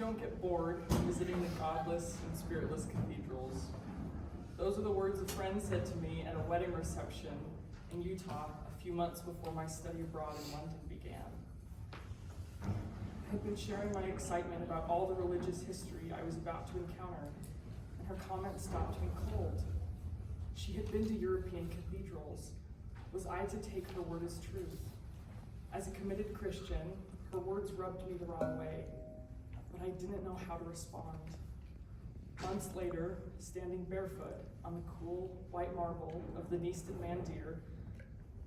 don't get bored visiting the godless and spiritless cathedrals. Those are the words a friend said to me at a wedding reception in Utah a few months before my study abroad in London began. I had been sharing my excitement about all the religious history I was about to encounter, and her comment stopped me cold. She had been to European cathedrals. Was I to take her word as truth? As a committed Christian, her words rubbed me the wrong way, but I didn't know how to respond. Months later, standing barefoot on the cool white marble of the Fernsten Mandir,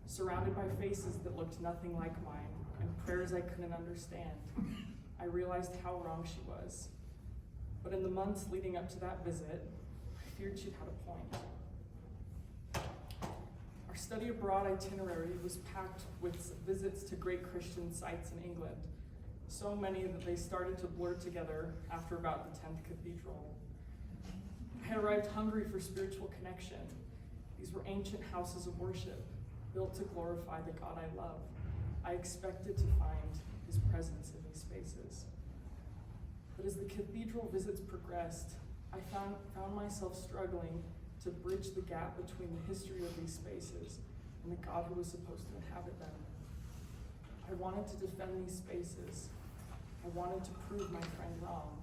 surrounded by faces that looked nothing like mine and prayers I couldn't understand, I realized how wrong she was. But in the months leading up to that visit, I feared she'd had a point. Our study abroad itinerary was packed with visits to great Christian sites in England, so many that they started to blur together after about the 10th cathedral. I had arrived hungry for spiritual connection. These were ancient houses of worship, built to glorify the God I love. I expected to find his presence in these spaces. But as the cathedral visits progressed, I found myself struggling to bridge the gap between the history of these spaces and the God who was supposed to inhabit them. I wanted to defend these spaces. I wanted to prove my friend wrong,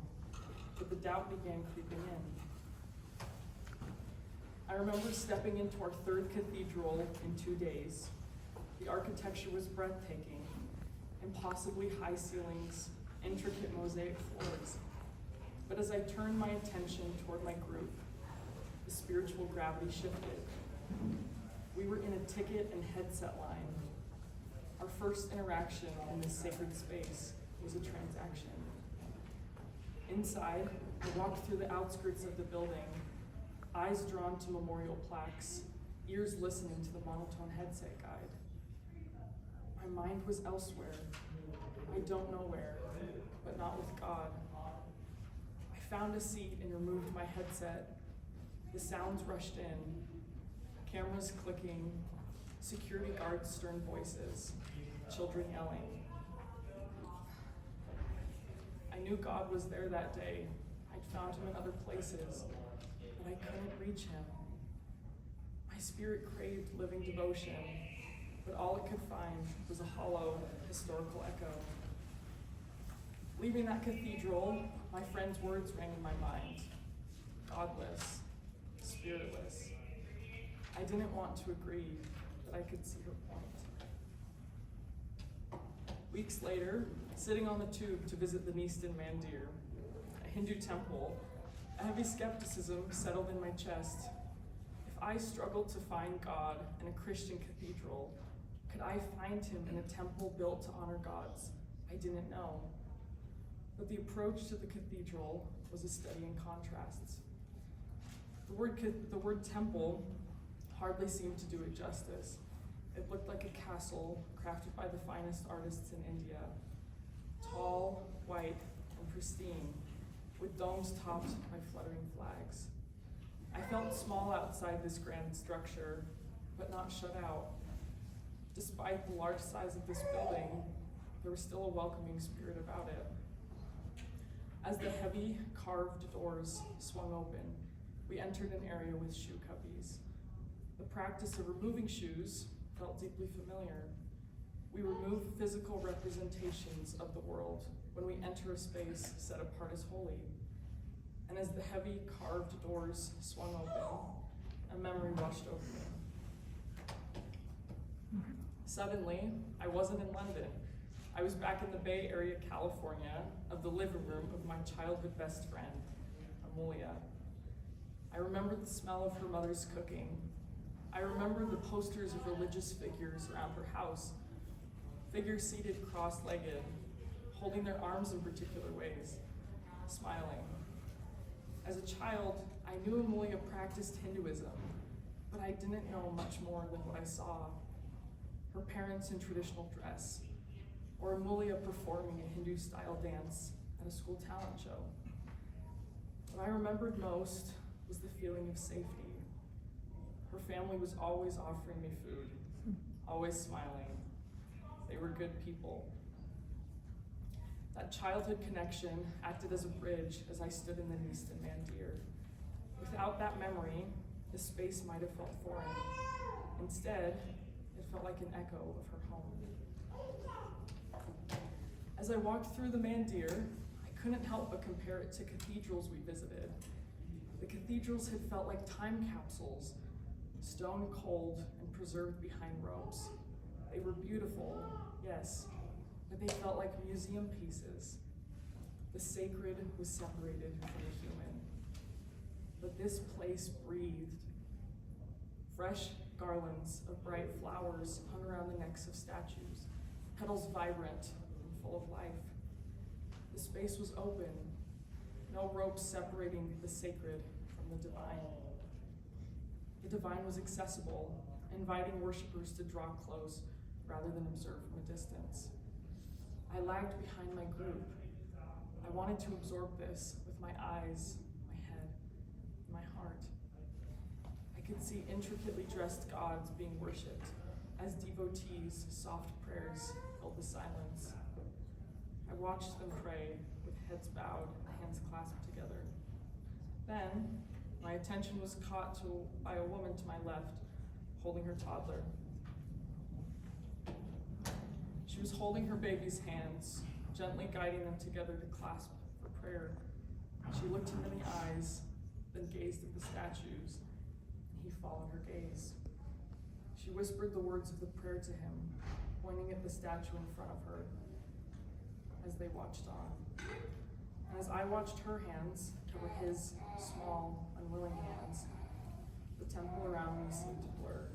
but the doubt began creeping in. I remember stepping into our third cathedral in 2 days. The architecture was breathtaking, impossibly high ceilings, intricate mosaic floors. But as I turned my attention toward my group, the spiritual gravity shifted. We were in a ticket and headset line. Our first interaction in this sacred space was a transaction. Inside, I walked through the outskirts of the building, eyes drawn to memorial plaques, ears listening to the monotone headset guide. My mind was elsewhere. I don't know where, but not with God. I found a seat and removed my headset. The sounds rushed in, cameras clicking, security guards' stern voices, children yelling. I knew God was there that day. I'd found him in other places, but I couldn't reach him. My spirit craved living devotion, but all it could find was a hollow historical echo. Leaving that cathedral, my friend's words rang in my mind. Godless, spiritless. I didn't want to agree, but I could see her point. Weeks later, sitting on the tube to visit the Fernsten Mandir, a Hindu temple, a heavy skepticism settled in my chest. If I struggled to find God in a Christian cathedral, could I find him in a temple built to honor gods I didn't know? But the approach to the cathedral was a study in contrasts. The word temple hardly seemed to do it justice. It looked like a castle crafted by the finest artists in India, tall, white, and pristine, with domes topped by fluttering flags. I felt small outside this grand structure, but not shut out. Despite the large size of this building, there was still a welcoming spirit about it. As the heavy carved doors swung open, we entered an area with shoe cubbies. The practice of removing shoes felt deeply familiar. We remove physical representations of the world when we enter a space set apart as holy. And as the heavy carved doors swung open, a memory washed over me. Suddenly, I wasn't in London. I was back in the Bay Area, California, of the living room of my childhood best friend, Amelia. I remembered the smell of her mother's cooking. I remembered the posters of religious figures around her house, figures seated cross-legged, holding their arms in particular ways, smiling. As a child, I knew Amelia practiced Hinduism, but I didn't know much more than what I saw. Her parents in traditional dress, or Amelia performing a Hindu-style dance at a school talent show. What I remembered most was the feeling of safety. Her family was always offering me food, always smiling. They were good people. That childhood connection acted as a bridge as I stood in the Neaston Mandir. Without that memory, the space might have felt foreign. Instead, it felt like an echo of her home. As I walked through the Mandir, I couldn't help but compare it to cathedrals we visited. The cathedrals had felt like time capsules, stone cold and preserved behind ropes. They were beautiful, yes, but they felt like museum pieces. The sacred was separated from the human. But this place breathed. Fresh garlands of bright flowers hung around the necks of statues, petals vibrant and full of life. The space was open, no ropes separating the sacred from the divine. The divine was accessible, inviting worshipers to draw close rather than observe from a distance. I lagged behind my group. I wanted to absorb this with my eyes, my head, and my heart. I could see intricately dressed gods being worshipped as devotees' soft prayers filled the silence. I watched them pray with heads bowed and hands clasped together. Then, my attention was caught by a woman to my left, holding her toddler. She was holding her baby's hands, gently guiding them together to clasp for prayer. She looked him in the eyes, then gazed at the statues, and he followed her gaze. She whispered the words of the prayer to him, pointing at the statue in front of her as they watched on. And as I watched her hands cover his small, unwilling hands, the temple around me seemed to blur.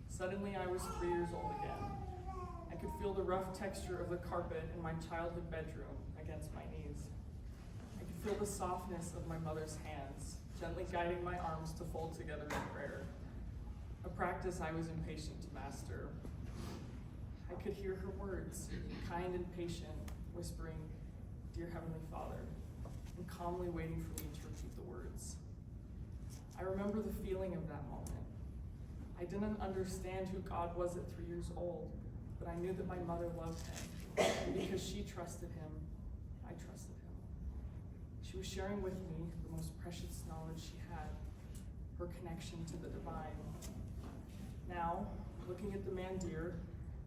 Suddenly, I was 3 years old again. I could feel the rough texture of the carpet in my childhood bedroom against my knees. I could feel the softness of my mother's hands, gently guiding my arms to fold together in prayer, a practice I was impatient to master. I could hear her words, kind and patient, whispering, "Dear Heavenly Father," and calmly waiting for me to repeat the words. I remember the feeling of that moment. I didn't understand who God was at 3 years old, but I knew that my mother loved him, and because she trusted him, I trusted him. She was sharing with me the most precious knowledge she had, her connection to the divine. Now, looking at the Mandir,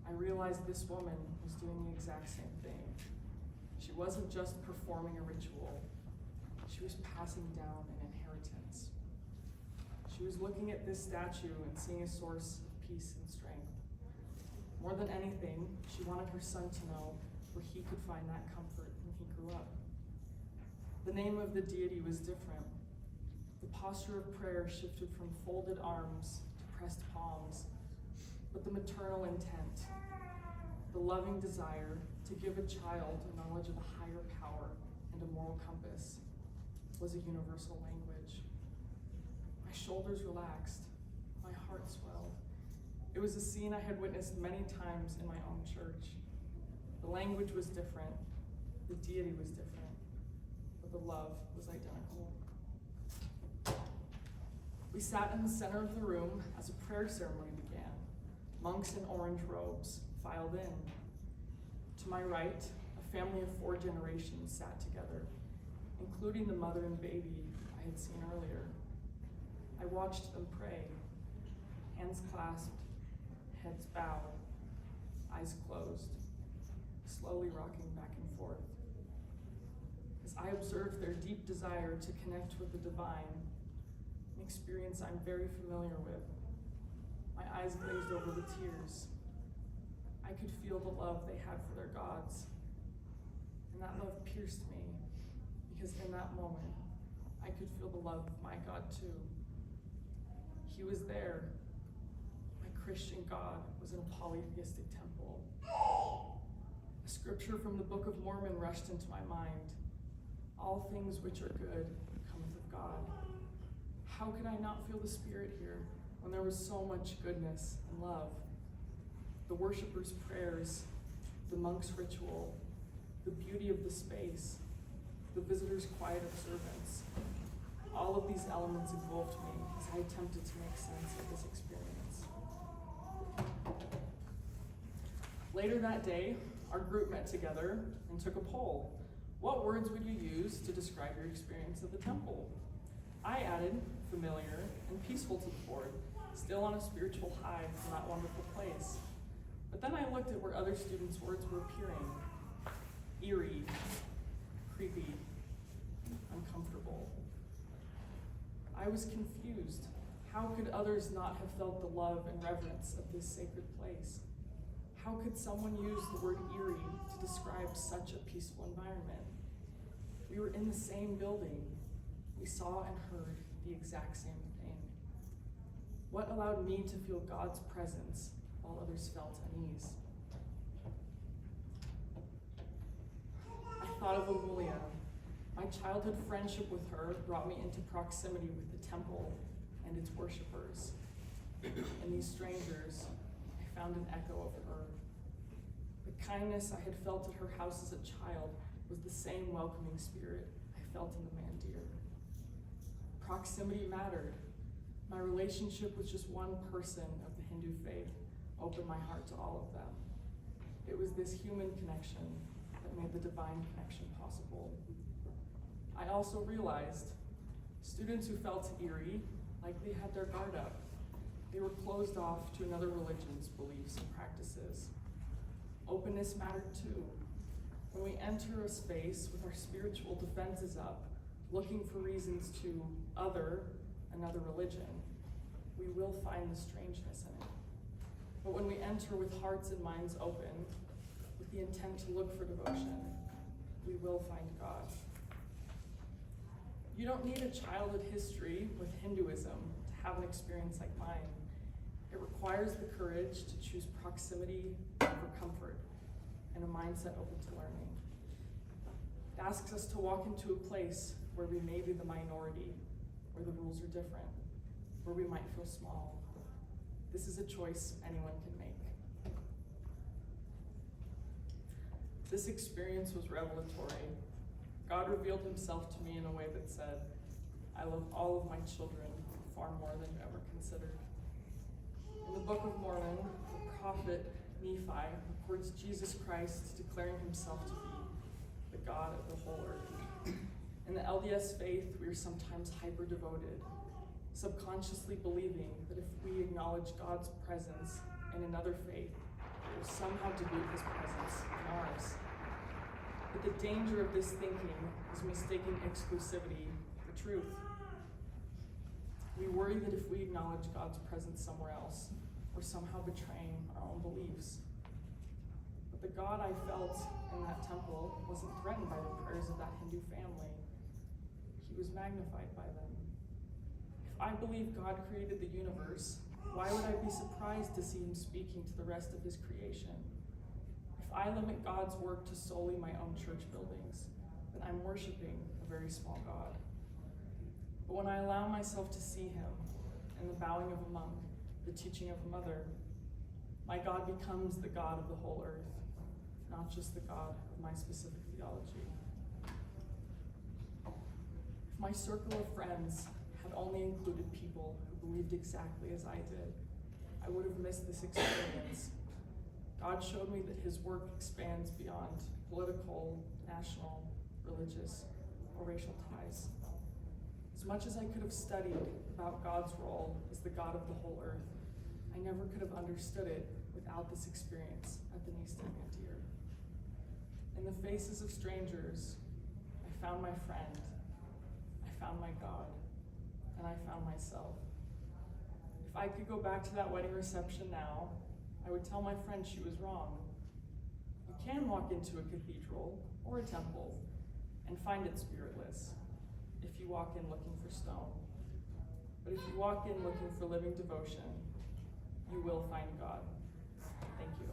I realized this woman was doing the exact same thing. She wasn't just performing a ritual, she was passing down an inheritance. She was looking at this statue and seeing a source of peace and strength. More than anything, she wanted her son to know where he could find that comfort when he grew up. The name of the deity was different. The posture of prayer shifted from folded arms to pressed palms, but the maternal intent, the loving desire to give a child a knowledge of a higher power and a moral compass, was a universal language. My shoulders relaxed, my heart swelled. It was a scene I had witnessed many times in my own church. The language was different, the deity was different, but the love was identical. We sat in the center of the room as a prayer ceremony began. Monks in orange robes filed in. To my right, a family of 4 generations sat together, including the mother and baby I had seen earlier. I watched them pray, hands clasped, heads bowed, eyes closed, slowly rocking back and forth. As I observed their deep desire to connect with the divine, an experience I'm very familiar with, my eyes glazed over with tears. I could feel the love they had for their gods, and that love pierced me, because in that moment, I could feel the love of my God too. He was there. My Christian God was in a polytheistic temple. A scripture from the Book of Mormon rushed into my mind. All things which are good cometh of God. How could I not feel the Spirit here when there was so much goodness and love? The worshipers' prayers, the monks' ritual, the beauty of the space, the visitors' quiet observance. All of these elements engulfed me as I attempted to make sense of this experience. Later that day, our group met together and took a poll. What words would you use to describe your experience of the temple? I added familiar and peaceful to the board, still on a spiritual high from that wonderful place. But then I looked at where other students' words were appearing. Eerie, creepy, uncomfortable. I was confused. How could others not have felt the love and reverence of this sacred place? How could someone use the word eerie to describe such a peaceful environment? We were in the same building. We saw and heard the exact same thing. What allowed me to feel God's presence while others felt unease? I thought of Amelia. My childhood friendship with her brought me into proximity with the temple and its worshipers. In these strangers, I found an echo of her. The kindness I had felt at her house as a child was the same welcoming spirit I felt in the Mandir. Proximity mattered. My relationship with just one person of the Hindu faith opened my heart to all of them. It was this human connection that made the divine connection possible. I also realized students who felt eerie likely had their guard up. They were closed off to another religion's beliefs and practices. Openness mattered too. When we enter a space with our spiritual defenses up, looking for reasons to other another religion, we will find the strangeness in it. But when we enter with hearts and minds open, with the intent to look for devotion, we will find God. You don't need a childhood history with Hinduism to have an experience like mine. It requires the courage to choose proximity over comfort and a mindset open to learning. It asks us to walk into a place where we may be the minority, where the rules are different, where we might feel small. This is a choice anyone can make. This experience was revelatory. God revealed himself to me in a way that said, I love all of my children far more than you ever considered. In the Book of Mormon, the prophet Nephi records Jesus Christ declaring himself to be the God of the whole earth. In the LDS faith, we are sometimes hyper-devoted, subconsciously believing that if we acknowledge God's presence in another faith, it will somehow dilute his presence in ours. But the danger of this thinking is mistaking exclusivity for truth. We worry that if we acknowledge God's presence somewhere else, we're somehow betraying our own beliefs. But the God I felt in that temple wasn't threatened by the prayers of that Hindu family. He was magnified by them. If I believe God created the universe, why would I be surprised to see him speaking to the rest of his creation? If I limit God's work to solely my own church buildings, then I'm worshiping a very small God. But when I allow myself to see him in the bowing of a monk, the teaching of a mother, my God becomes the God of the whole earth, not just the God of my specific theology. If my circle of friends had only included people who believed exactly as I did, I would have missed this experience. God showed me that his work expands beyond political, national, religious, or racial ties. As much as I could have studied about God's role as the God of the whole earth, I never could have understood it without this experience at the Nista Mandir. In the faces of strangers, I found my friend, I found my God, and I found myself. If I could go back to that wedding reception now, I would tell my friend she was wrong. You can walk into a cathedral or a temple and find it spiritless if you walk in looking for stone. But if you walk in looking for living devotion, you will find God. Thank you.